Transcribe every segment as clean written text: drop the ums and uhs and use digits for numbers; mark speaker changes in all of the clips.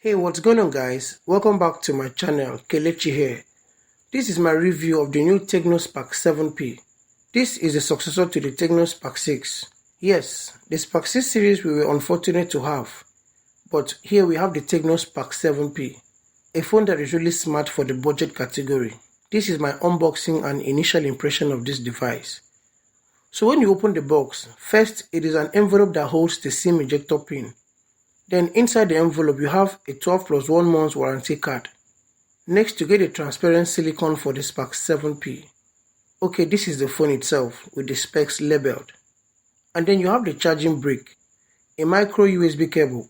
Speaker 1: Hey, what's going on guys? Welcome back to my channel, Kelechi here. This is my review of the new Tecno Spark 7P. This is the successor to the Tecno Spark 6. Yes, the Spark 6 series we were unfortunate to have. But here we have the Tecno Spark 7P, a phone that is really smart for the budget category. This is my unboxing and initial impression of this device. So when you open the box, first it is an envelope that holds the SIM ejector pin. Then inside the envelope you have a 12 plus 1 month warranty card. Next you get a transparent silicone for the Spark 7P. Okay, this is the phone itself with the specs labeled. And then you have the charging brick, a micro USB cable,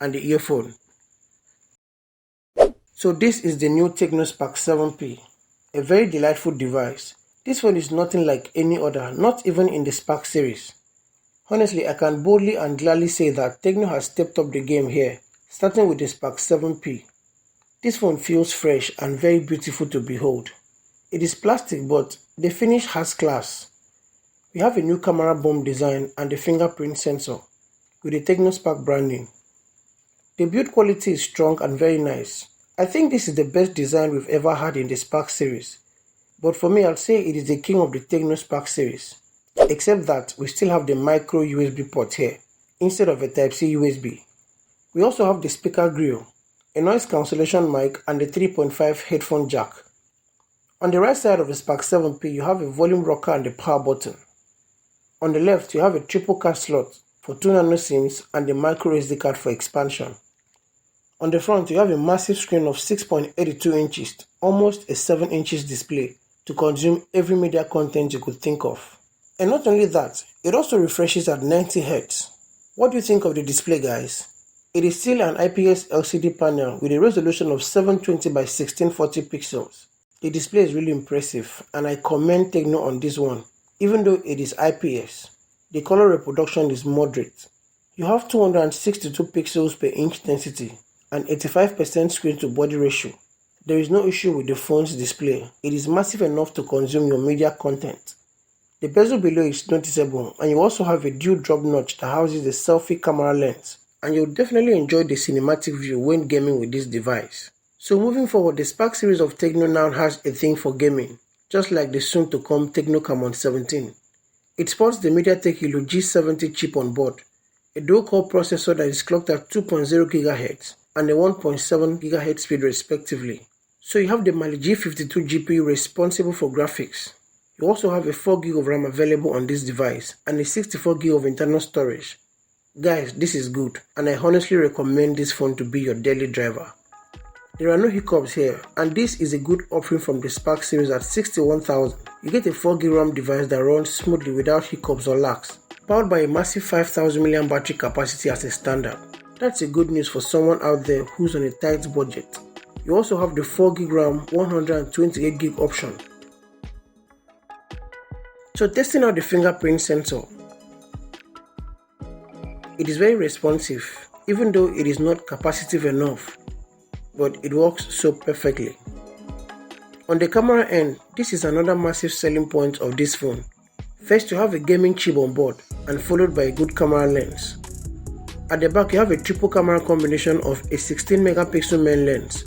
Speaker 1: and the earphone. So this is the new Tecno Spark 7P, a very delightful device. This phone is nothing like any other, not even in the Spark series. Honestly, I can boldly and gladly say that Tecno has stepped up the game here, starting with the Spark 7P. This phone feels fresh and very beautiful to behold. It is plastic, but the finish has class. We have a new camera bomb design and the fingerprint sensor with the Tecno Spark branding. The build quality is strong and very nice. I think this is the best design we've ever had in the Spark series. But for me, I'll say it is the king of the Tecno Spark series. Except that we still have the micro USB port here, instead of a Type-C USB. We also have the speaker grill, a noise cancellation mic and the 3.5 headphone jack. On the right side of the Spark 7P you have a volume rocker and the power button. On the left you have a triple card slot for 2 nano SIMs and the micro SD card for expansion. On the front you have a massive screen of 6.82 inches, almost a 7 inches display to consume every media content you could think of. And not only that, it also refreshes at 90 Hz. What do you think of the display, guys? It is still an IPS LCD panel with a resolution of 720 by 1640 pixels. The display is really impressive and I commend Tecno on this one. Even though it is IPS, the color reproduction is moderate. You have 262 pixels per inch density and 85% screen to body ratio. There is no issue with the phone's display. It is massive enough to consume your media content. The bezel below is noticeable and you also have a dual drop notch that houses the selfie camera lens, and you'll definitely enjoy the cinematic view when gaming with this device. So moving forward, the Spark series of Tecno now has a thing for gaming, just like the soon to come Tecno Camon 17. It sports the MediaTek Helio G70 chip on board, a dual-core processor that is clocked at 2.0 GHz and a 1.7 GHz speed respectively. So you have the Mali G52 GPU responsible for graphics. You also have a 4GB of RAM available on this device and a 64GB of internal storage. Guys, this is good and I honestly recommend this phone to be your daily driver. There are no hiccups here and this is a good offering from the Spark series at 61,000. You get a 4GB RAM device that runs smoothly without hiccups or lags, powered by a massive 5000 mAh battery capacity as a standard. That's a good news for someone out there who's on a tight budget. You also have the 4GB RAM 128GB option. So testing out the fingerprint sensor. It is very responsive, even though it is not capacitive enough, but it works so perfectly. On the camera end, this is another massive selling point of this phone. First you have a gaming chip on board and followed by a good camera lens. At the back you have a triple camera combination of a 16 megapixel main lens,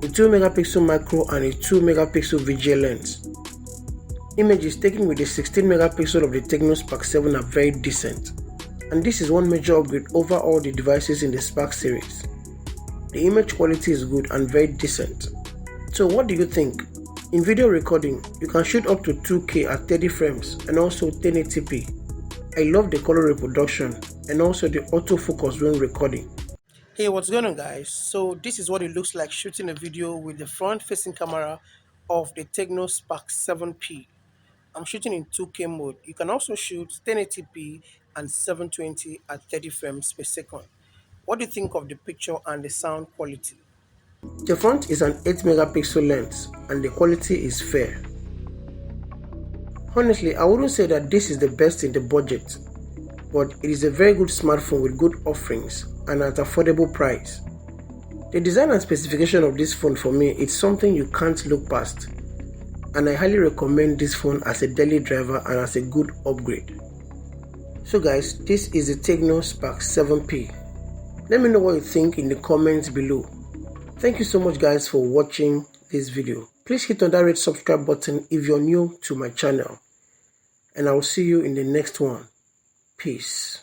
Speaker 1: a 2 megapixel macro and a 2 megapixel VGA lens. Images taken with the 16 megapixel of the Tecno Spark 7 are very decent, and this is one major upgrade over all the devices in the Spark series. The image quality is good and very decent. So what do you think? In video recording, you can shoot up to 2K at 30 frames and also 1080p. I love the color reproduction and also the autofocus when recording. Hey, what's going on guys? So this is what it looks like shooting a video with the front facing camera of the Tecno Spark 7P. I'm shooting in 2K mode. You can also shoot 1080p and 720 at 30 frames per second. What do you think of the picture and the sound quality? The front is an 8 megapixel lens and the quality is fair. Honestly, I wouldn't say that this is the best in the budget, but it is a very good smartphone with good offerings and at affordable price. The design and specification of this phone for me is something you can't look past, and I highly recommend this phone as a daily driver and as a good upgrade. So guys, this is the Tecno Spark 7P. Let me know what you think in the comments below. Thank you so much guys for watching this video. Please hit on that red subscribe button if you're new to my channel. And I will see you in the next one. Peace.